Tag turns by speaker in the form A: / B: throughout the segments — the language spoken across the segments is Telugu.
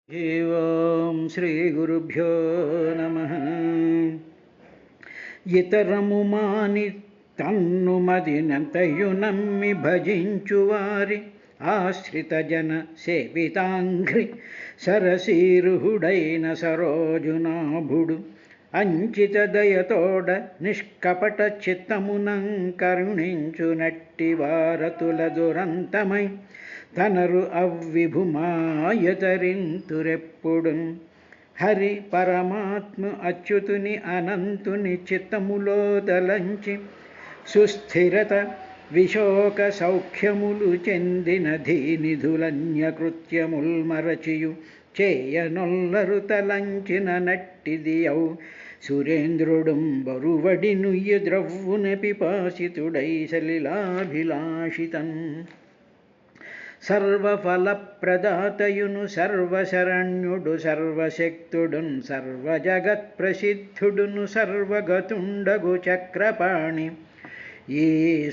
A: ఓం శ్రీ గురుభ్యో నమః. ఇతరము మాని తన్నుమదినంతయు నమ్మి భజించువారి ఆశ్రిత జన సేవితాంఘ్రి సరసీరుహుడైన సరోజునాభుడు అంచిత దయతోడ నిష్కపట చిత్తమునం కరుణించునట్టి వారతుల దురంతమై తనరు అవ్విభుమాయతరింతురెప్పుడున్ హరి పరమాత్మ అచ్యుతుని అనంతుని చిత్తములో దలంచి సుస్థిరత విశోక సౌఖ్యములు చెందిన ధీనిధులన్యకృత్యముల్ మరచియు చేయనొల్లరు తలంచిన నట్టిదియౌ సురేంద్రుడుం బరువడి నుయ్య ద్రవ్వున పిపాసితుడై సలిలాభిలాషితన్ సర్వఫలప్రదాతయును సర్వశరణ్యుడు సర్వశక్తుడున్ సర్వజగత్ప్రసిద్ధుడును సర్వగతుండగు చక్రపాణి ఈ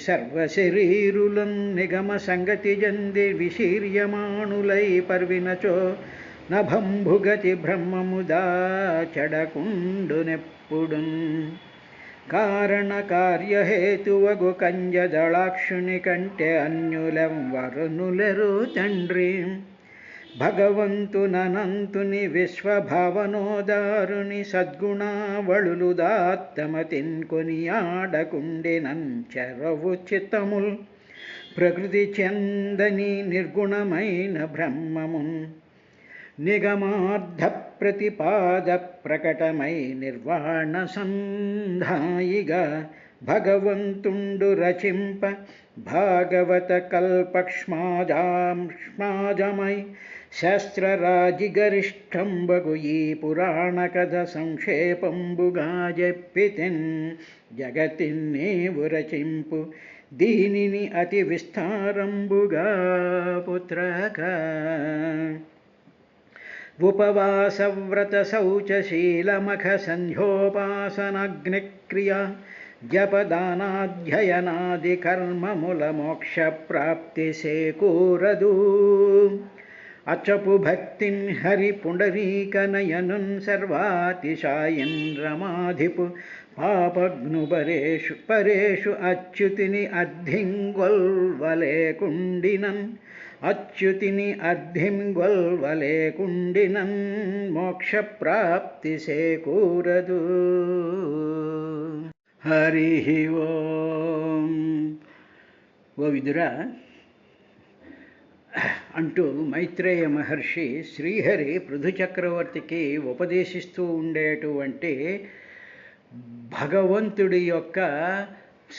A: సర్వశరీరులన్ నిగమ సంగతి జంది విశీర్యమాణులై పర్వినచో నభంభుగతి బ్రహ్మముదా చెడకుండునెప్పుడున్ కారణ కార్యహేతువగు కంజదళాక్షుని కంటే అన్యులెవ్వరునులెరు తండ్రి భగవంతునంతుని విశ్వభావనోదారుని సద్గుణావళులు దాత్తమతిన్ కొనియాడకుండినన్ చెరవు చిత్తముల్ ప్రకృతి చెందని నిర్గుణమైన బ్రహ్మమున్ నిగమార్థ ప్రతిపాద ప్రకటమై నిర్వాణ సంధాయిగా భగవంతుండు రచింప భాగవత కల్పక్ష్మాజమై శాస్త్రరాజి గరిష్టంబగు ఈ పురాణ కథ సంక్షేపంబుగా చెప్పితిన్ జగతిన్నేవు రచింపు దీనిని అతి విస్తారంబుగా పుత్రక ఉపవాసవ్రత శౌచశీలమఖ సంధ్యోపాసనగ్నిక్రియా జపదానాధ్యయనాది కర్మముల మోక్ష ప్రాప్తి సేకూరదు అచపు భక్తిన్ హరి పుండరీకనయనున్ సర్వాతిశాయిన్ రమాధిపు పాపగ్ను పరేషు అచ్యుతిని అర్ధింగొల్వలేకుండినన్ అచ్యుతిని అర్ధింగొల్వలేకుండినన్ మోక్ష ప్రాప్తి సేకూరదు. హరి ఓం. ఓ విదురా అంటూ మైత్రేయ మహర్షి శ్రీహరి పృథు చక్రవర్తికి ఉపదేశిస్తూ ఉండేటువంటి భగవంతుడి యొక్క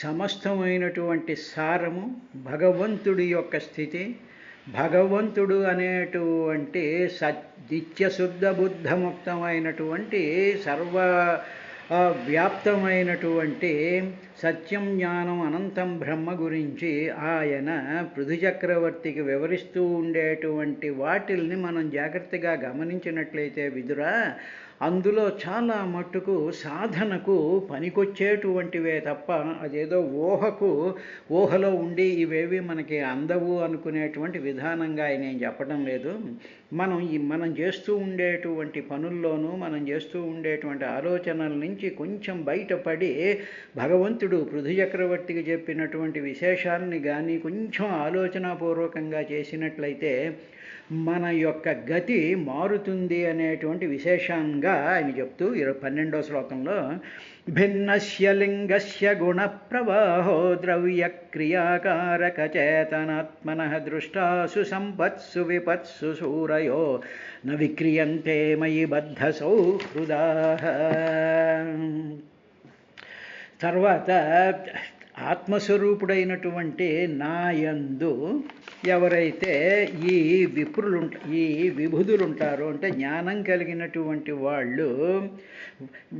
A: సమస్తమైనటువంటి సారము, భగవంతుడి యొక్క స్థితి, భగవంతుడు అనేటువంటి నిత్యశుద్ధ బుద్ధముక్తమైనటువంటి సర్వ వ్యాప్తమైనటువంటి సత్యం జ్ఞానం అనంతం బ్రహ్మ గురించి ఆయన పృథు చక్రవర్తికి వివరిస్తూ ఉండేటువంటి వాటిల్ని మనం జాగ్రత్తగా గమనించినట్లయితే విదురా అందులో చాలా మట్టుకు సాధనకు పనికొచ్చేటువంటివే తప్ప అదేదో ఊహలో ఉండి ఇవేవి మనకి అందవు అనుకునేటువంటి విధానంగా ఆయన ఏం చెప్పడం లేదు. మనం చేస్తూ ఉండేటువంటి పనుల్లోనూ మనం చేస్తూ ఉండేటువంటి ఆలోచనల నుంచి కొంచెం బయటపడి భగవంతుడు పృథు చక్రవర్తికి చెప్పినటువంటి విశేషాలని కానీ కొంచెం ఆలోచనాపూర్వకంగా చేసినట్లయితే మన యొక్క గతి మారుతుంది అనేటువంటి విశేషంగా ఆయన చెప్తూ 12వ శ్లోకంలో భిన్నస్య లింగస్య గుణ ప్రవాహో ద్రవ్య క్రియాకారక చేతనాత్మనః దృష్టాసు సంపత్సు విపత్సు సూరయో న విక్రియంతే మయి బద్ధ సౌహృదాః. తర్వాత ఆత్మస్వరూపుడైనటువంటి నాయందు ఎవరైతే ఈ విభుదులు ఉంటారో అంటే జ్ఞానం కలిగినటువంటి వాళ్ళు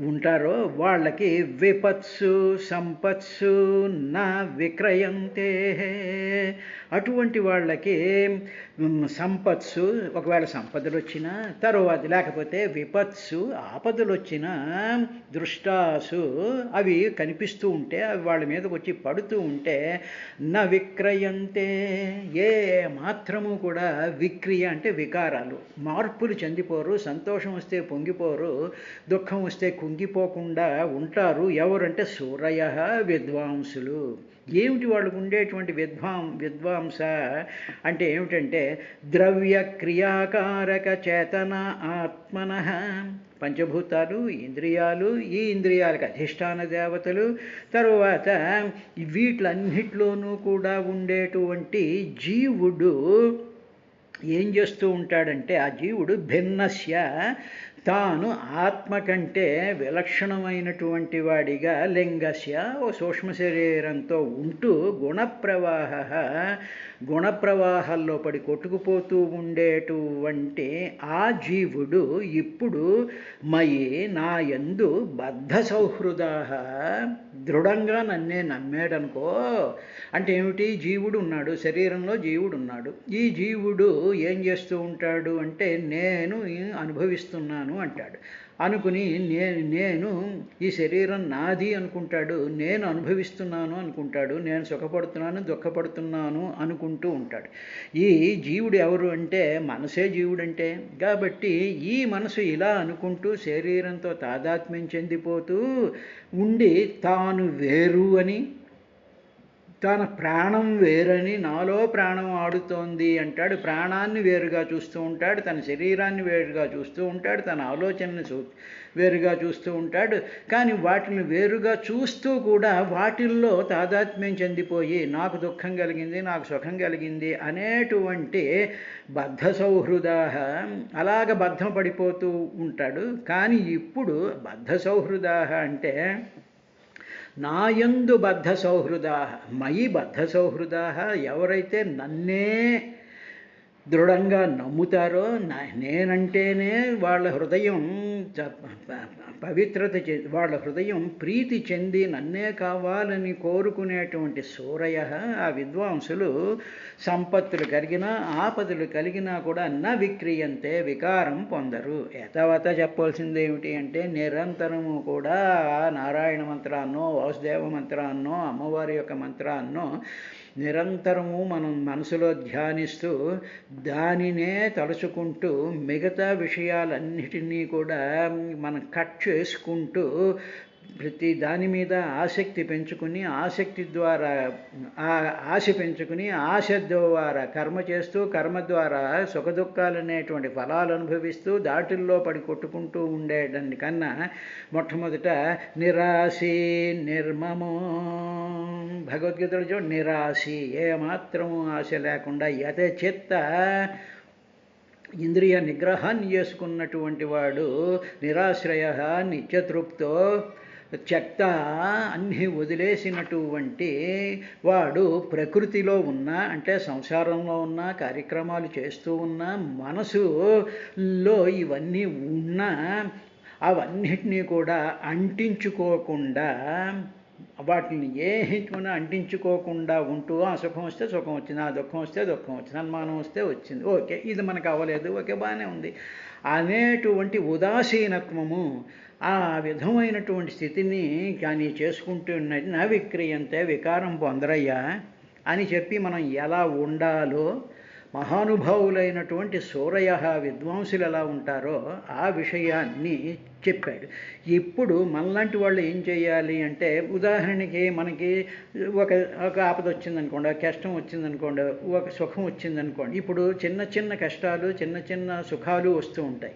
A: ఉంటారో వాళ్ళకి విపత్సు సంపత్సు నా విక్రయంతే, అటువంటి వాళ్ళకి సంపత్సు, ఒకవేళ సంపదలు వచ్చినా, తరువాత లేకపోతే విపత్సు, ఆపదలు వచ్చినా, దృష్టాసు, అవి కనిపిస్తూ ఉంటే, అవి వాళ్ళ మీదకి వచ్చి పడుతూ ఉంటే, నా విక్రయంతే, ఏ మాత్రము కూడా విక్రియ అంటే వికారాలు, మార్పులు చెందిపోరు, సంతోషం వస్తే పొంగిపోరు, దుఃఖం వస్తే కుంగిపోకుండా ఉంటారు. ఎవరంటే సూరయ విద్వాంసులు. ఏమిటి వాళ్ళకు ఉండేటువంటి విద్వాంస అంటే ఏమిటంటే ద్రవ్య క్రియాకారక చేతన ఆత్మన, పంచభూతాలు, ఇంద్రియాలు, ఈ ఇంద్రియాలకు అధిష్టాన దేవతలు, తరువాత వీటిలన్నిటిలోనూ కూడా ఉండేటువంటి జీవుడు ఏం చేస్తూ ఉంటాడంటే, ఆ జీవుడు భిన్నస్య, తాను ఆత్మ కంటే విలక్షణమైనటువంటి వాడిగా, లింగస్య, ఓ సూక్ష్మ శరీరంతో ఉంటూ గుణప్రవాహాల్లో పడి కొట్టుకుపోతూ ఉండేటువంటి ఆ జీవుడు ఇప్పుడు మయి నా యందు బద్ధ సౌహృదా, దృఢంగా నన్నే నమ్మాడనుకో. అంటే ఏమిటి? జీవుడు ఉన్నాడు, శరీరంలో జీవుడు ఉన్నాడు. ఈ జీవుడు ఏం చేస్తూ ఉంటాడు అంటే, నేను అనుభవిస్తున్నాను అంటాడు. అనుకుని నేను ఈ శరీరం నాది అనుకుంటాడు, నేను అనుభవిస్తున్నాను అనుకుంటాడు, నేను సుఖపడుతున్నాను దుఃఖపడుతున్నాను అనుకుంటూ ఉంటాడు. ఈ జీవుడు ఎవరు అంటే మనసే జీవుడంటే. కాబట్టి ఈ మనసు ఇలా అనుకుంటూ శరీరంతో తాదాత్మ్యం చెందిపోతూ ఉండి తాను వేరు అని, తన ప్రాణం వేరని, నాలో ప్రాణం ఆడుతోంది అంటాడు. ప్రాణాన్ని వేరుగా చూస్తూ ఉంటాడు, తన శరీరాన్ని వేరుగా చూస్తూ ఉంటాడు, తన ఆలోచనని వేరుగా చూస్తూ ఉంటాడు. కానీ వాటిని వేరుగా చూస్తూ కూడా వాటిల్లో తాదాత్మ్యం చెందిపోయి నాకు దుఃఖం కలిగింది, నాకు సుఖం కలిగింది అనేటువంటి బద్ధ సౌహృదా, అలాగ బద్ధం పడిపోతూ ఉంటాడు. కానీ ఇప్పుడు బద్ధ సౌహృదా అంటే నాయందు బద్ధ సౌహృదా, మయి బద్ధ సౌహృదా, ఎవరైతే నన్నే దృఢంగా నమ్ముతారో, నేనంటేనే వాళ్ళ హృదయం పవిత్రత, వాళ్ళ హృదయం ప్రీతి చెంది నన్నే కావాలని కోరుకునేటువంటి సూరయ, ఆ విద్వాంసులు సంపత్తులు కలిగినా ఆపదలు కలిగినా కూడా న విక్రియంతే, వికారం పొందరు. యథావత చెప్పాల్సింది ఏమిటి అంటే, నిరంతరము కూడా నారాయణ మంత్రాన్నో, వాసుదేవ మంత్రాన్నో, అమ్మవారి యొక్క మంత్రాన్నో నిరంతరము మనం మనసులో ధ్యానిస్తూ దానినే తలుచుకుంటూ మిగతా విషయాలన్నిటినీ కూడా మనం కట్ చేసుకుంటూ ప్రతి దాని మీద ఆసక్తి పెంచుకుని, ఆసక్తి ద్వారా ఆశ పెంచుకుని, ఆశ ద్వారా కర్మ చేస్తూ, కర్మ ద్వారా సుఖదుఖాలు అనేటువంటి ఫలాలు అనుభవిస్తూ దాటిల్లో పడి కొట్టుకుంటూ ఉండేదాన్ని కన్నా మొట్టమొదట నిరాశి నిర్మమో, భగవద్గీతలో చూడండి, నిరాశి, ఏమాత్రము ఆశ లేకుండా యథచిత్త ఇంద్రియ నిగ్రహాన్ని చేసుకున్నటువంటి వాడు, నిరాశ్రయ నిత్యతృప్తో త్యక్త, అన్నీ వదిలేసినటువంటి వాడు ప్రకృతిలో ఉన్న, అంటే సంసారంలో ఉన్న, కార్యక్రమాలు చేస్తూ ఉన్న, మనసులో ఇవన్నీ ఉన్నా అవన్నిటినీ కూడా అంటించుకోకుండా, వాటిని ఏహించుకున్నా అంటించుకోకుండా ఉంటూ, ఆ సుఖం వస్తే సుఖం వచ్చింది, ఆ దుఃఖం వస్తే దుఃఖం వచ్చింది, అనుమానం వస్తే వచ్చింది, ఓకే ఇది మనకు అవ్వలేదు, ఓకే బాగానే ఉంది అనేటువంటి ఉదాసీనత్వము, ఆ విధమైనటువంటి స్థితిని కానీ చేసుకుంటూ ఉన్నది. నా విక్రియంతే, వికారం పొందరయ్యా అని చెప్పి మనం ఎలా ఉండాలో, మహానుభావులైనటువంటి సూరయ విద్వాంసులు ఎలా ఉంటారో ఆ విషయాన్ని చెప్పాడు. ఇప్పుడు మనలాంటి వాళ్ళు ఏం చేయాలి అంటే, ఉదాహరణకి మనకి ఒక ఆపద వచ్చిందనుకోండి, ఒక కష్టం వచ్చిందనుకోండి, ఒక సుఖం వచ్చిందనుకోండి. ఇప్పుడు చిన్న చిన్న కష్టాలు, చిన్న చిన్న సుఖాలు వస్తూ ఉంటాయి.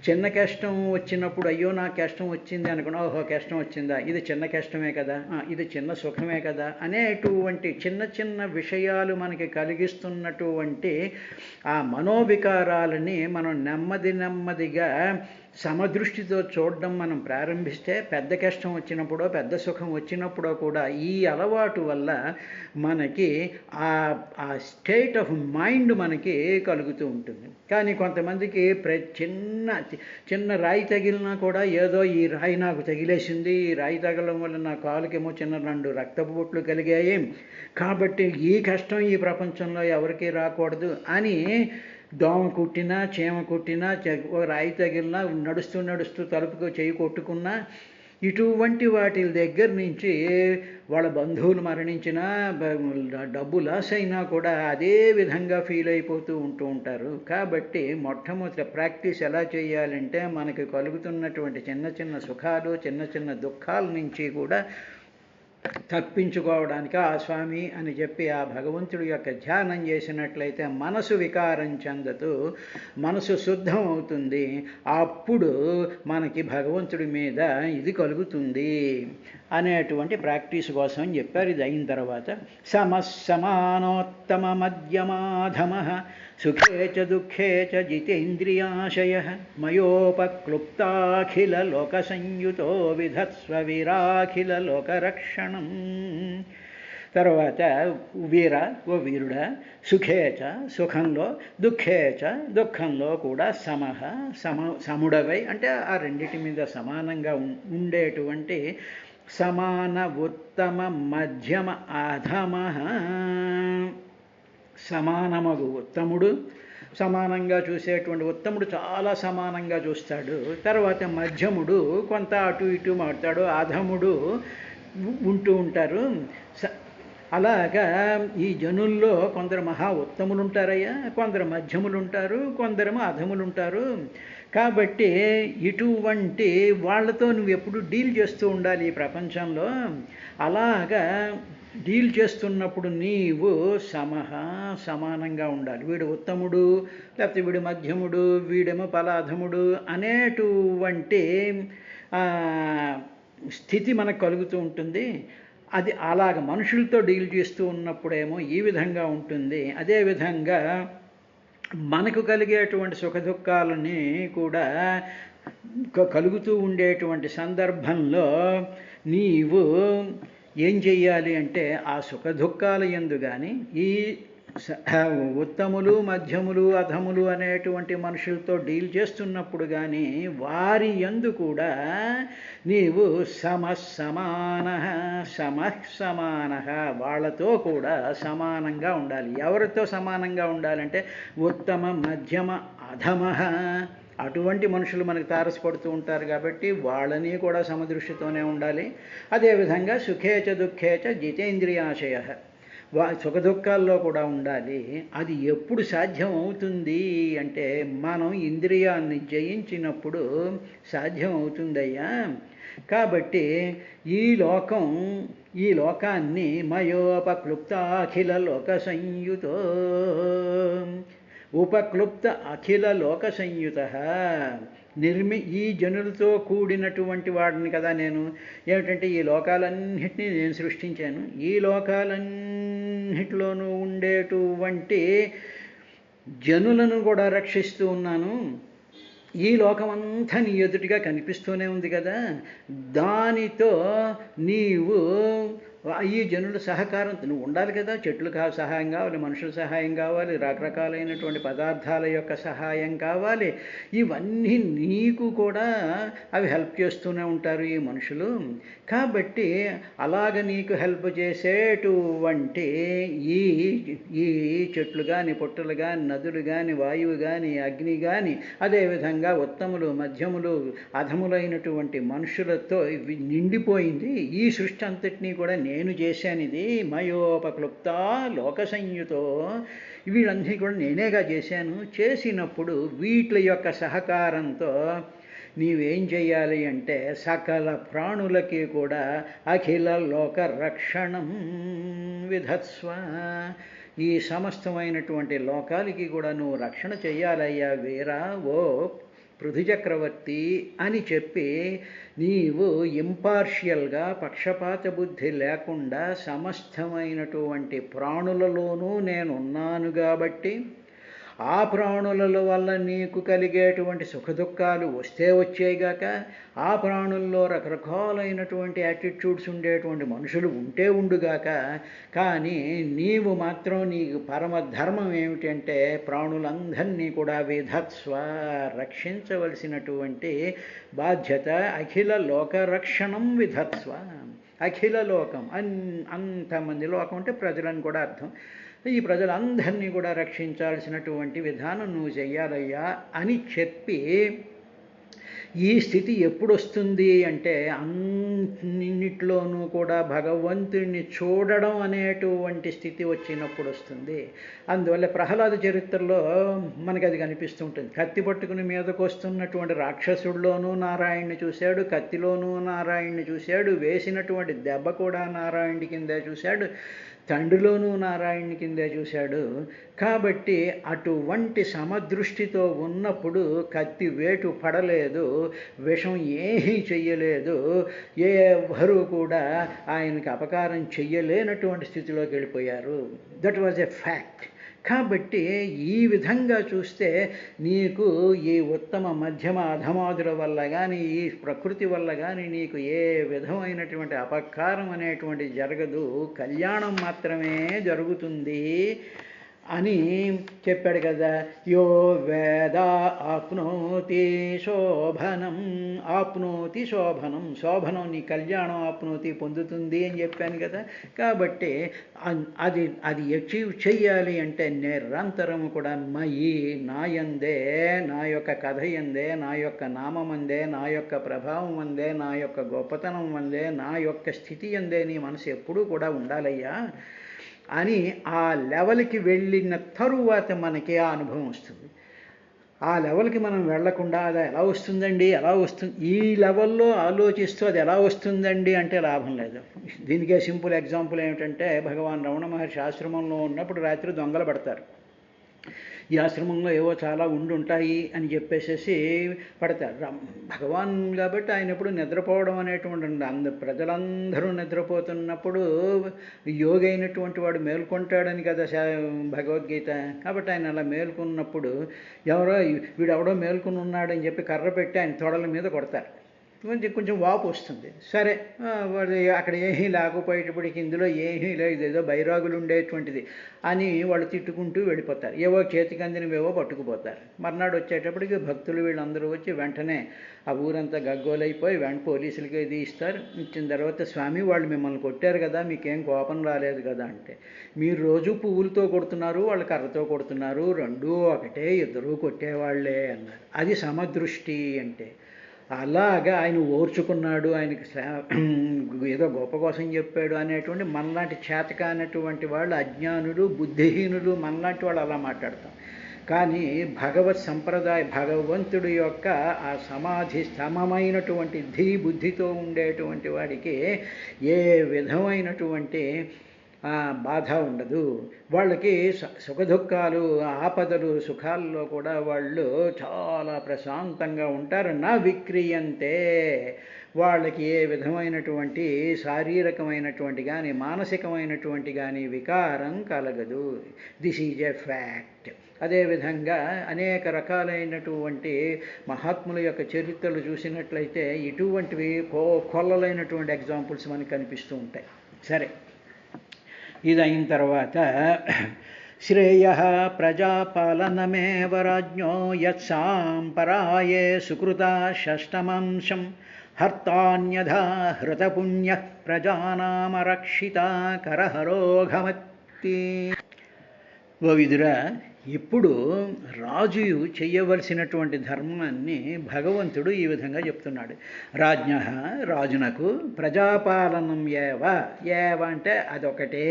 A: చిన్న కష్టం వచ్చినప్పుడు అయ్యో నాకు కష్టం వచ్చింది అనుకున్నా, ఓహో కష్టం వచ్చిందా, ఇది చిన్న కష్టమే కదా, ఇది చిన్న సుఖమే కదా అనేటువంటి చిన్న చిన్న విషయాలు మనకి కలిగిస్తున్నటువంటి ఆ మనోవికారాలని మనం నెమ్మదిగా సమదృష్టితో చూడడం మనం ప్రారంభిస్తే పెద్ద కష్టం వచ్చినప్పుడో పెద్ద సుఖం వచ్చినప్పుడో కూడా ఈ అలవాటు వల్ల మనకి ఆ స్టేట్ ఆఫ్ మైండ్ మనకి కలుగుతూ ఉంటుంది. కానీ కొంతమందికి చిన్న రాయి తగిలినా కూడా ఏదో ఈ రాయి నాకు తగిలేసింది, ఈ రాయి తగలడం వల్ల నా కాలుకేమో చిన్న 2 రక్తపు బొట్లు కలిగాయి, కాబట్టి ఈ కష్టం ఈ ప్రపంచంలో ఎవరికీ రాకూడదు అని దోమ కుట్టినా చీమ కుట్టినా రాయి తగిలినా నడుస్తూ నడుస్తూ తలుపుకు చేయి కొట్టుకున్నా ఇటువంటి వాటి దగ్గర నుంచి వాళ్ళ బంధువులు మరణించినా డబ్బు లాస్ అయినా కూడా అదే విధంగా ఫీల్ అయిపోతూ ఉంటారు. కాబట్టి మొట్టమొదటి ప్రాక్టీస్ ఎలా చేయాలంటే మనకి కలుగుతున్నటువంటి చిన్న చిన్న సుఖాలు చిన్న చిన్న దుఃఖాల నుంచి కూడా తప్పించుకోవడానికి ఆ స్వామి అని చెప్పి ఆ భగవంతుడి యొక్క ధ్యానం చేసినట్లయితే మనసు వికారం చెందతూ మనసు శుద్ధం అవుతుంది. అప్పుడు మనకి భగవంతుడి మీద ఇది కలుగుతుంది అనేటువంటి ప్రాక్టీస్ కోసం చెప్పారు. ఇది అయిన తర్వాత సమసమానోత్తమ మధ్యమాధమ సుఖే చ దుఃఖే చ జితేంద్రియాశయ మయోపక్లుప్తాఖిల లోక సంయుతో విధత్స్వ వీరాఖిల లోకరక్షణం. తర్వాత ఓ వీరుడా, సుఖేచ సుఖంలో, దుఃఖేచ దుఃఖంలో కూడా సముడవై అంటే ఆ రెండిటి మీద సమానంగా ఉండేటువంటి సమాన ఉత్తమ మధ్యమ అధమ. సమానమగు ఉత్తముడు, సమానంగా చూసేటువంటి ఉత్తముడు చాలా సమానంగా చూస్తాడు. తర్వాత మధ్యముడు కొంత అటు ఇటు మాట్లాడు, అధముడు ఉంటూ ఉంటారు. అలాగా ఈ జనుల్లో కొందరు మహా ఉత్తములు ఉంటారయ్యా, కొందరు మధ్యములు ఉంటారు, కొందరేమో అధములు ఉంటారు. కాబట్టి ఇటువంటి వాళ్ళతో నువ్వు ఎప్పుడు డీల్ చేస్తూ ఉండాలి ఈ ప్రపంచంలో. అలాగా డీల్ చేస్తున్నప్పుడు నీవు సమానంగా ఉండాలి. వీడు ఉత్తముడు లేకపోతే వీడు మధ్యముడు వీడేమో పలాధముడు అనేటువంటి స్థితి మనకు కలుగుతూ ఉంటుంది. అది అలాగ మనుషులతో డీల్ చేస్తూ ఉన్నప్పుడేమో ఈ విధంగా ఉంటుంది. అదేవిధంగా మనకు కలిగేటువంటి సుఖదుఖాలని కూడా కలుగుతూ ఉండేటువంటి సందర్భంలో నీవు ఏం చెయ్యాలి అంటే ఆ సుఖదుఖాల యందు కానీ ఈ ఉత్తములు మధ్యములు అధములు అనేటువంటి మనుషులతో డీల్ చేస్తున్నప్పుడు కానీ వారి యందు కూడా నీవు సమాన వాళ్ళతో కూడా సమానంగా ఉండాలి. ఎవరితో సమానంగా ఉండాలంటే ఉత్తమ మధ్యమ అధమ అటువంటి మనుషులు మనకు తారసపడుతూ ఉంటారు కాబట్టి వాళ్ళని కూడా సమదృష్టితోనే ఉండాలి. అదేవిధంగా సుఖేచ దుఃఖేచ జితేంద్రియాశయ సుఖదుఖాల్లో కూడా ఉండాలి. అది ఎప్పుడు సాధ్యం అవుతుంది అంటే మనం ఇంద్రియాన్ని జయించినప్పుడు సాధ్యం అవుతుందయ్యా. కాబట్టి ఈ లోకాన్ని మయోపక్లుప్తాఖిల లోక సంయుతో ఉపక్లుప్త అఖిల లోక సంయుత ఈ జనులతో కూడినటువంటి వాడిని కదా నేను. ఏమిటంటే ఈ లోకాలన్నింటినీ నేను సృష్టించాను. ఈ లోకాలన్నిటిలోనూ ఉండేటువంటి జనులను కూడా రక్షిస్తూ ఉన్నాను. ఈ లోకమంతా నీ ఎదుటిగా కనిపిస్తూనే ఉంది కదా, దానితో నీవు ఈ జనుల సహకారం నువ్వు ఉండాలి కదా. చెట్లు సహాయం కావాలి, మనుషుల సహాయం కావాలి, రకరకాలైనటువంటి పదార్థాల యొక్క సహాయం కావాలి. ఇవన్నీ నీకు కూడా అవి హెల్ప్ చేస్తూనే ఉంటారు ఈ మనుషులు. కాబట్టి అలాగ నీకు హెల్ప్ చేసేటువంటి ఈ చెట్లు కానీ పుట్టలు కానీ నదులు కానీ వాయువు కానీ అగ్ని కానీ అదేవిధంగా ఉత్తములు మధ్యములు అధములైనటువంటి మనుషులతో నిండిపోయింది ఈ సృష్టి అంతటినీ కూడా నేను చేశాను. ఇది మయోపక్లుప్త లోక సంయుతో వీళ్ళన్నీ కూడా నేనేగా చేశాను. చేసినప్పుడు వీటి యొక్క సహకారంతో నీవేం చేయాలి అంటే సకల ప్రాణులకి కూడా అఖిల లోక రక్షణం విధత్స్వ. ఈ సమస్తమైనటువంటి లోకాలకి కూడా నువ్వు రక్షణ చెయ్యాలయ్యా వీరా ఓ పృథు చక్రవర్తి అని చెప్పి నీవు ఇంపార్షియల్గా పక్షపాత బుద్ధి లేకుండా సమస్తమైనటువంటి ప్రాణులలోనూ నేనున్నాను కాబట్టి ఆ ప్రాణుల వల్ల నీకు కలిగేటువంటి సుఖదుఖాలు వస్తే వచ్చేగాక, ఆ ప్రాణుల్లో రకరకాలైనటువంటి యాటిట్యూడ్స్ ఉండేటువంటి మనుషులు ఉంటే ఉండుగాక, కానీ నీవు మాత్రం నీకు పరమధర్మం ఏమిటంటే ప్రాణులందరినీ కూడా విధత్స్వ, రక్షించవలసినటువంటి బాధ్యత. అఖిల లోకరక్షణం విధత్స్వ. అఖిల లోకం అంతమంది, లోకం అంటే ప్రజలని కూడా అర్థం. ఈ ప్రజలందరినీ కూడా రక్షించాల్సినటువంటి విధానం నువ్వు చెయ్యాలయ్యా అని చెప్పి, ఈ స్థితి ఎప్పుడు వస్తుంది అంటే అన్నింటిలోనూ కూడా భగవంతుడిని చూడడం అనేటువంటి స్థితి వచ్చినప్పుడు వస్తుంది. అందువల్ల ప్రహ్లాద చరిత్రలో మనకి అది కనిపిస్తూ ఉంటుంది. కత్తి పట్టుకుని మీదకు వస్తున్నటువంటి రాక్షసుడిలోనూ నారాయణ్ణి చూశాడు, కత్తిలోనూ నారాయణ్ణి చూశాడు, వేసినటువంటి దెబ్బ కూడా నారాయణుడి కిందే చూశాడు, తండ్రిలోనూ నారాయణుని కిందే చూశాడు. కాబట్టి అటువంటి సమదృష్టితో ఉన్నప్పుడు కత్తి వేటు పడలేదు, విషం ఏమీ చెయ్యలేదు, ఎవరూ కూడా ఆయనకి అపకారం చెయ్యలేనటువంటి స్థితిలోకి వెళ్ళిపోయారు. That was a fact. కాబట్టి ఈ విధంగా చూస్తే నీకు ఈ ఉత్తమ మధ్యమ అధమాదుల వల్ల కానీ, ఈ ప్రకృతి వల్ల కానీ నీకు ఏ విధమైనటువంటి అపకారం అనేటువంటి జరగదు, కళ్యాణం మాత్రమే జరుగుతుంది అని చెప్పాడు కదా. యో వేద ఆప్నోతి శోభనం, ఆప్నోతి శోభనం, శోభనం నీ కళ్యాణం ఆప్నోతి పొందుతుంది అని చెప్పాను కదా. కాబట్టి అది అచీవ్ చెయ్యాలి అంటే నిరంతరము కూడా మయి, నాయందే, నా యొక్క కథ ఎందే, నా యొక్క నామమందే, నా యొక్క ప్రభావం అందే, నా యొక్క గొప్పతనం అందే, నా యొక్క స్థితి అందే నీ మనసు ఎప్పుడూ కూడా ఉండాలయ్యా అని ఆ లెవెల్కి వెళ్ళిన తరువాత మనకి ఆ అనుభవం వస్తుంది. ఆ లెవెల్కి మనం వెళ్లకుండా అది ఎలా వస్తుందండి, ఎలా వస్తుంది, ఈ లెవెల్లో ఆలోచిస్తూ అది ఎలా వస్తుందండి అంటే లాభం లేదు. దీనికే సింపుల్ ఎగ్జాంపుల్ ఏమిటంటే, భగవాన్ రమణ మహర్షి ఆశ్రమంలో ఉన్నప్పుడు రాత్రి దొంగలు పడతారు. ఈ ఆశ్రమంలో ఏవో చాలా ఉంటాయి అని చెప్పేసేసి పడతారు. భగవాన్ కాబట్టి ఆయన ఎప్పుడు నిద్రపోవడం అనేటువంటి ప్రజలందరూ నిద్రపోతున్నప్పుడు యోగి అయినటువంటి వాడు మేల్కొంటాడని కదా భగవద్గీత. కాబట్టి ఆయన అలా మేల్కొన్నప్పుడు వీడెవడో మేల్కొని ఉన్నాడని చెప్పి కర్ర పెట్టి ఆయన తొడల మీద కొడతారు. కొంచెం వాపు వస్తుంది. సరే, వాడు అక్కడ ఏమీ లేకపోయేటప్పటికి ఇందులో ఏమీ లేదు, ఏదో బైరాగులు ఉండేటువంటిది అని వాళ్ళు తిట్టుకుంటూ వెళ్ళిపోతారు. ఏవో చేతికి అందినవేవో పట్టుకుపోతారు. మర్నాడు వచ్చేటప్పటికి భక్తులు వీళ్ళందరూ వచ్చి వెంటనే ఆ ఊరంతా గగ్గోలైపోయి పోలీసులకి ఇది ఇస్తారు. ఇచ్చిన తర్వాత, స్వామి వాళ్ళు మిమ్మల్ని కొట్టారు కదా, మీకేం కోపం రాలేదు కదా అంటే, మీరు రోజు పువ్వులతో కొడుతున్నారు, వాళ్ళు కర్రతో కొడుతున్నారు, రెండూ ఒకటే, ఇద్దరూ కొట్టేవాళ్లే అన్నారు. అది సమదృష్టి అంటే. అలాగా ఆయన ఓర్చుకున్నాడు, ఆయనకి ఏదో గొప్ప కోసం చెప్పాడు అనేటువంటి మనలాంటి చేతక అనేటువంటి వాళ్ళు, అజ్ఞానులు, బుద్ధిహీనులు, మనలాంటి వాళ్ళు అలా మాట్లాడతాం. కానీ భగవత్ సంప్రదాయ భగవంతుడి యొక్క ఆ సమాధి సమమైనటువంటి బుద్ధితో ఉండేటువంటి వాడికి ఏ విధమైనటువంటి బాధ ఉండదు. వాళ్ళకి సుఖదుఖాలు, ఆపదలు, సుఖాల్లో కూడా వాళ్ళు చాలా ప్రశాంతంగా ఉంటారు. నా విక్రియంతే, వాళ్ళకి ఏ విధమైనటువంటి శారీరకమైనటువంటి కానీ మానసికమైనటువంటి కానీ వికారం కలగదు. This is a fact. అదేవిధంగా అనేక రకాలైనటువంటి మహాత్ముల యొక్క చరిత్రలు చూసినట్లయితే ఇటువంటివి కొల్లలైనటువంటి ఎగ్జాంపుల్స్ మనకు కనిపిస్తూ ఉంటాయి. సరే, ఇది అయిన తర్వాత శ్రేయ ప్రజాపాలనమేవ రాజ్ఞో యత్సాంపరాయే సుకృత షష్టమాంశం హర్తాన్యథా హృతపుణ్య ప్రజానామరక్షిత కరహరోఘమత్తి. ఓ విదురా, ఇప్పుడు రాజు చెయ్యవలసినటువంటి ధర్మాన్ని భగవంతుడు ఈ విధంగా చెప్తున్నాడు. రాజ్ఞ, రాజునకు, ప్రజాపాలనం ఏవ అంటే అదొకటే.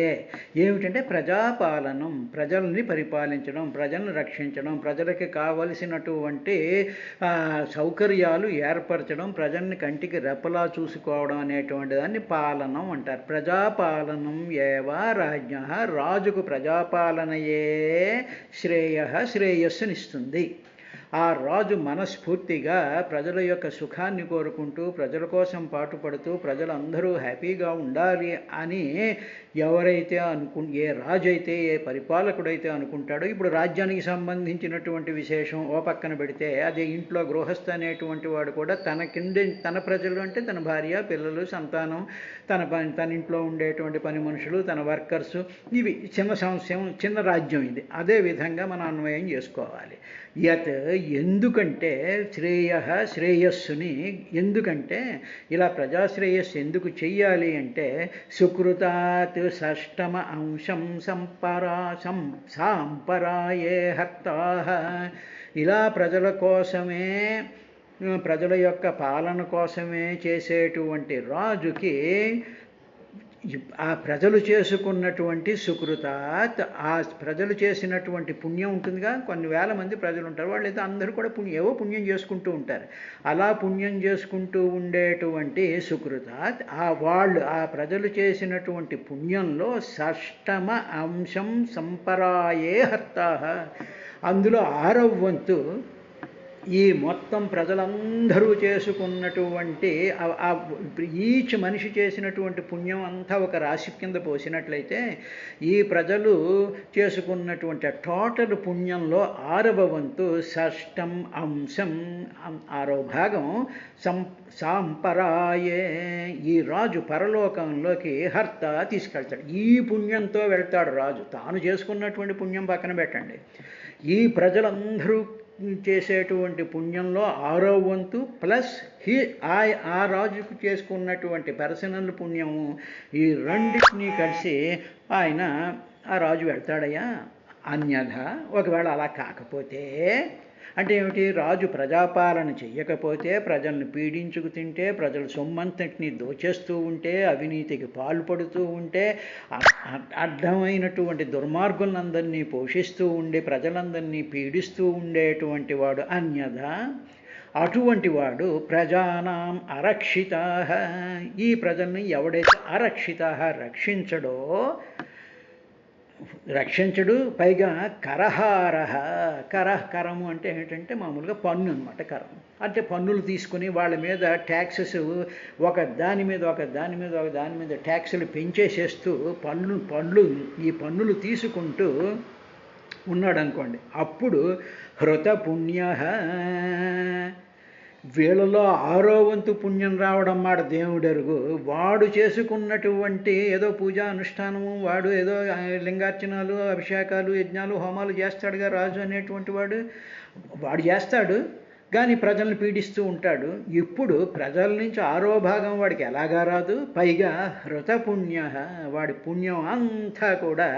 A: ఏమిటంటే ప్రజాపాలనం, ప్రజల్ని పరిపాలించడం, ప్రజల్ని రక్షించడం, ప్రజలకి కావలసినటువంటి సౌకర్యాలు ఏర్పరచడం, ప్రజల్ని కంటికి రెప్పలా చూసుకోవడం అనేటువంటి దాన్ని పాలనం అంటారు. ప్రజాపాలనం ఏవ రాజ్ఞ, రాజుకు ప్రజాపాలనయే శ్రేయ, శ్రేయస్సునిస్తుంది. ఆ రాజు మనస్ఫూర్తిగా ప్రజల యొక్క సుఖాన్ని కోరుకుంటూ ప్రజల కోసం పాటుపడుతూ ప్రజలందరూ హ్యాపీగా ఉండాలి అని ఎవరైతే ఏ రాజు అయితే ఏ పరిపాలకుడైతే అనుకుంటాడో, ఇప్పుడు రాజ్యానికి సంబంధించినటువంటి విశేషం ఓ పక్కన పెడితే అదే ఇంట్లో గృహస్థ అనేటువంటి వాడు కూడా తన ప్రజలు అంటే తన భార్య, పిల్లలు, సంతానం, తన ఇంట్లో ఉండేటువంటి పని మనుషులు, తన వర్కర్సు, ఇవి చిన్న రాజ్యం ఇది. అదే విధంగా మనం అన్వయం చేసుకోవాలి. యత్ ఎందుకంటే శ్రేయస్సుని ఎందుకంటే ఇలా ప్రజాశ్రేయస్సు ఎందుకు చెయ్యాలి అంటే సుకృతాత్ షష్టమ అంశం సాంపరాయే హర్తాః. ఇలా ప్రజల కోసమే, ప్రజల యొక్క పాలన కోసమే చేసేటువంటి రాజుకి ఆ ప్రజలు చేసుకున్నటువంటి సుకృతాత్, ఆ ప్రజలు చేసినటువంటి పుణ్యం ఉంటుందిగా. కొన్ని వేల మంది ప్రజలు ఉంటారు, వాళ్ళు అయితే అందరూ కూడా ఏవో పుణ్యం చేసుకుంటూ ఉంటారు. అలా పుణ్యం చేసుకుంటూ ఉండేటువంటి సుకృతాత్, ఆ ప్రజలు చేసినటువంటి పుణ్యంలో షష్టమ అంశం సంపరాయే హర్తాః. అందులో 6వ వంతు ఈ మొత్తం ప్రజలందరూ చేసుకున్నటువంటి ఈచ్ మనిషి చేసినటువంటి పుణ్యం అంతా ఒక రాశి కింద పోసినట్లయితే ఈ ప్రజలు చేసుకున్నటువంటి టోటల్ పుణ్యంలో 6వ వంతు షష్టం అంశం, 6వ భాగం సాంపరాయే, ఈ రాజు పరలోకంలోకి హర్త తీసుకెళ్తాడు. ఈ పుణ్యంతో వెళ్తాడు రాజు. తాను చేసుకున్నటువంటి పుణ్యం పక్కన పెట్టండి, ఈ ప్రజలందరూ చేసేటువంటి పుణ్యంలో 6వ వంతు ప్లస్ ఆ రాజుకు చేసుకున్నటువంటి పర్సనల్ పుణ్యము, ఈ రెండింటినీ కలిసి ఆ రాజు వెళ్తాడయ్యా. అన్యథ ఒకవేళ అలా కాకపోతే అంటే ఏమిటి, రాజు ప్రజాపాలన చెయ్యకపోతే, ప్రజల్ని పీడించుకు తింటే, ప్రజల సొమ్మంతటిని దోచేస్తూ ఉంటే, అవినీతికి పాల్పడుతూ ఉంటే, అడ్డమైనటువంటి దుర్మార్గులందరినీ పోషిస్తూ ఉండి ప్రజలందరినీ పీడిస్తూ ఉండేటువంటి వాడు అన్యథ, అటువంటి వాడు ప్రజానాం అరక్షితాః, ఈ ప్రజల్ని ఎవడైతే అరక్షితాః రక్షించడు, పైగా కరహారః, కరము అంటే ఏంటంటే మామూలుగా పన్ను అనమాట. కరం అంటే పన్నులు తీసుకుని వాళ్ళ మీద ట్యాక్సెస్ ఒక దాని మీద ట్యాక్సులు పెంచేసేస్తూ ఈ పన్నులు తీసుకుంటూ ఉన్నాడు అనుకోండి. అప్పుడు హృత పుణ్యః, వీళ్ళలో 6వ వంతు పుణ్యం రావడం మాట దేవుడెరుగు. వాడు చేసుకున్నటువంటి ఏదో పూజా అనుష్ఠానము, వాడు ఏదో లింగార్చనాలు, అభిషేకాలు, యజ్ఞాలు, హోమాలు చేస్తాడుగా రాజు అనేటువంటి వాడు చేస్తాడు, కానీ ప్రజల్ని పీడిస్తూ ఉంటాడు. ఇప్పుడు ప్రజల నుంచి 6వ భాగం వాడికి ఎలాగా రాదు, పైగా హృత పుణ్యః, వాడి పుణ్యం అంతా కూడా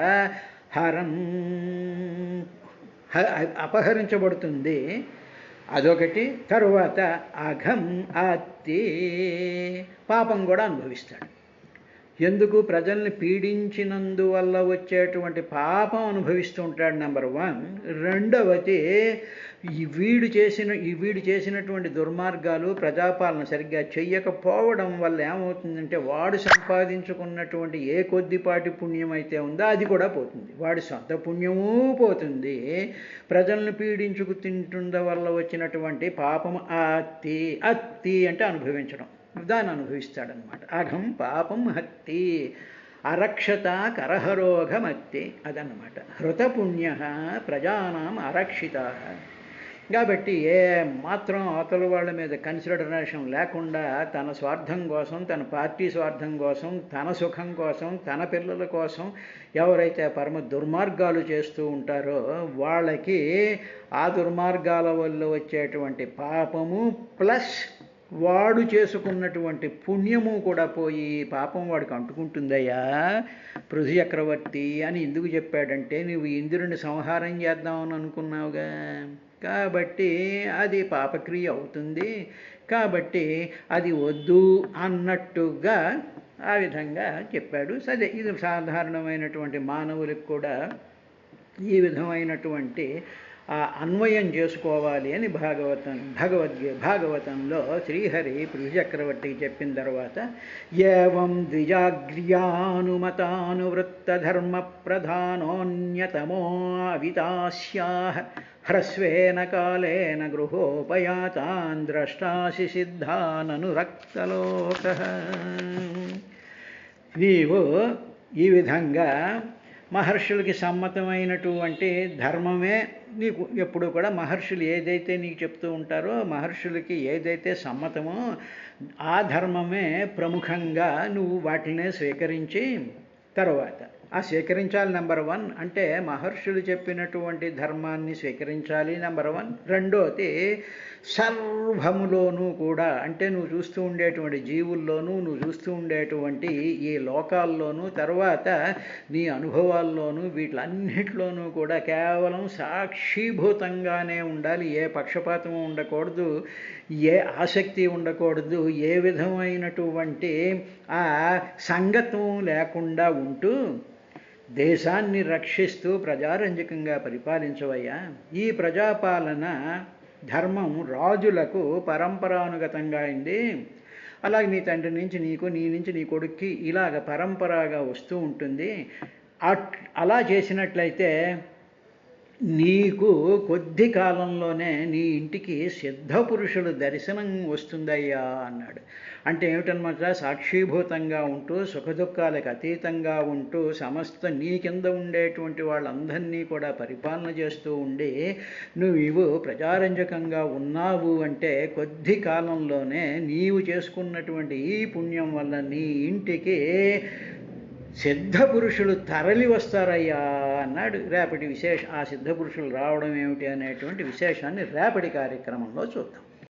A: అపహరించబడుతుంది. అదొకటి. తరువాత అఘం అత్తి, పాపం కూడా అనుభవిస్తాడు. ఎందుకు, ప్రజల్ని పీడించినందువల్ల వచ్చేటువంటి పాపం అనుభవిస్తూ ఉంటాడు నెంబర్ 1. రెండవది వీడు చేసినటువంటి దుర్మార్గాలు, ప్రజాపాలన సరిగ్గా చెయ్యకపోవడం వల్ల ఏమవుతుందంటే వాడు సంపాదించుకున్నటువంటి ఏ కొద్దిపాటి పుణ్యం అయితే ఉందో అది కూడా పోతుంది, వాడి సొంత పుణ్యమూ పోతుంది. ప్రజల్ని పీడించుకు తింటుండ వల్ల వచ్చినటువంటి పాపం అత్తి అంటే అనుభవించడం, దాన్ని అనుభవిస్తాడనమాట. అఘం పాపం హత్తి, అరక్షత కరహరోఘమత్తి, అదన్నమాట. హృతపుణ్య ప్రజానాం అరక్షిత. కాబట్టి ఏ మాత్రం అవతల వాళ్ళ మీద కన్సిడరేషన్ లేకుండా తన స్వార్థం కోసం, తన పార్టీ స్వార్థం కోసం, తన సుఖం కోసం, తన పిల్లల కోసం ఎవరైతే పరమ దుర్మార్గాలు చేస్తూ ఉంటారో వాళ్ళకి ఆ దుర్మార్గాల వల్ల వచ్చేటువంటి పాపము ప్లస్ వాడు చేసుకున్నటువంటి పుణ్యము కూడా పోయి పాపం వాడికి అంటుకుంటుందయ్యా. పృథు చక్రవర్తి అని ఎందుకు చెప్పాడంటే, నువ్వు ఇంద్రుడిని సంహారం చేద్దామని అనుకున్నావుగా, కాబట్టి అది పాపక్రియ అవుతుంది, కాబట్టి అది వద్దు అన్నట్టుగా ఆ విధంగా చెప్పాడు. సరే, ఇది సాధారణమైనటువంటి మానవులకు కూడా ఈ విధమైనటువంటి అన్వయం చేసుకోవాలి అని భాగవతంలో శ్రీహరి పృథు చక్రవర్తికి చెప్పిన తర్వాత ఏవం ద్విజాగ్ర్యానుమతానువృత్తధర్మ ప్రధానోన్యతమో అవితాస్యాః హ్రస్వేన కాలేన గృహోపయాతాన్ ద్రష్టాసి సిద్ధాననురక్తలోక. నీవు ఈ విధంగా మహర్షులకి సమ్మతమైనటువంటి ధర్మమే నీకు ఎప్పుడు కూడా మహర్షులు ఏదైతే నీకు చెప్తూ ఉంటారో, మహర్షులకి ఏదైతే సమ్మతమో ఆ ధర్మమే ప్రముఖంగా నువ్వు వాటినే స్వీకరించి, తర్వాత ఆ స్వీకరించాలి నెంబర్ 1 అంటే మహర్షులు చెప్పినటువంటి ధర్మాన్ని స్వీకరించాలి నెంబర్ 1. రెండోది సర్వములోనూ కూడా అంటే నువ్వు చూస్తూ ఉండేటువంటి జీవుల్లోనూ, నువ్వు చూస్తూ ఉండేటువంటి ఈ లోకాల్లోనూ, తర్వాత నీ అనుభవాల్లోనూ, వీటిలన్నిటిలోనూ కూడా కేవలం సాక్షీభూతంగానే ఉండాలి. ఏ పక్షపాతము ఉండకూడదు, ఏ ఆసక్తి ఉండకూడదు, ఏ విధమైనటువంటి ఆ సంగతం లేకుండా ఉంటూ దేశాన్ని రక్షిస్తూ ప్రజారంజకంగా పరిపాలించవయ్యా. ఈ ప్రజాపాలన ధర్మం రాజులకు పరంపరానుగతంగా అయింది. అలాగే నీ తండ్రి నుంచి నీకు, నీ నుంచి నీ కొడుక్కి ఇలాగ పరంపరగా వస్తూ ఉంటుంది. అలా చేసినట్లయితే నీకు కొద్ది కాలంలోనే నీ ఇంటికి సిద్ధపురుషుల దర్శనం వస్తుందయ్యా అన్నాడు. అంటే ఏమిటనమాట, సాక్షీభూతంగా ఉంటూ సుఖదుఖాలకు అతీతంగా ఉంటూ సమస్త నీ కింద ఉండేటువంటి వాళ్ళందరినీ కూడా పరిపాలన చేస్తూ ఉండి నువ్వు ప్రజారంజకంగా ఉన్నావు అంటే కొద్ది కాలంలోనే నీవు చేసుకున్నటువంటి ఈ పుణ్యం వల్ల నీ ఇంటికి సిద్ధపురుషులు తరలి వస్తారయ్యా అన్నాడు. రేపటి ఆ సిద్ధపురుషులు రావడం ఏమిటి అనేటువంటి విశేషాన్ని రేపటి కార్యక్రమంలో చూద్దాం.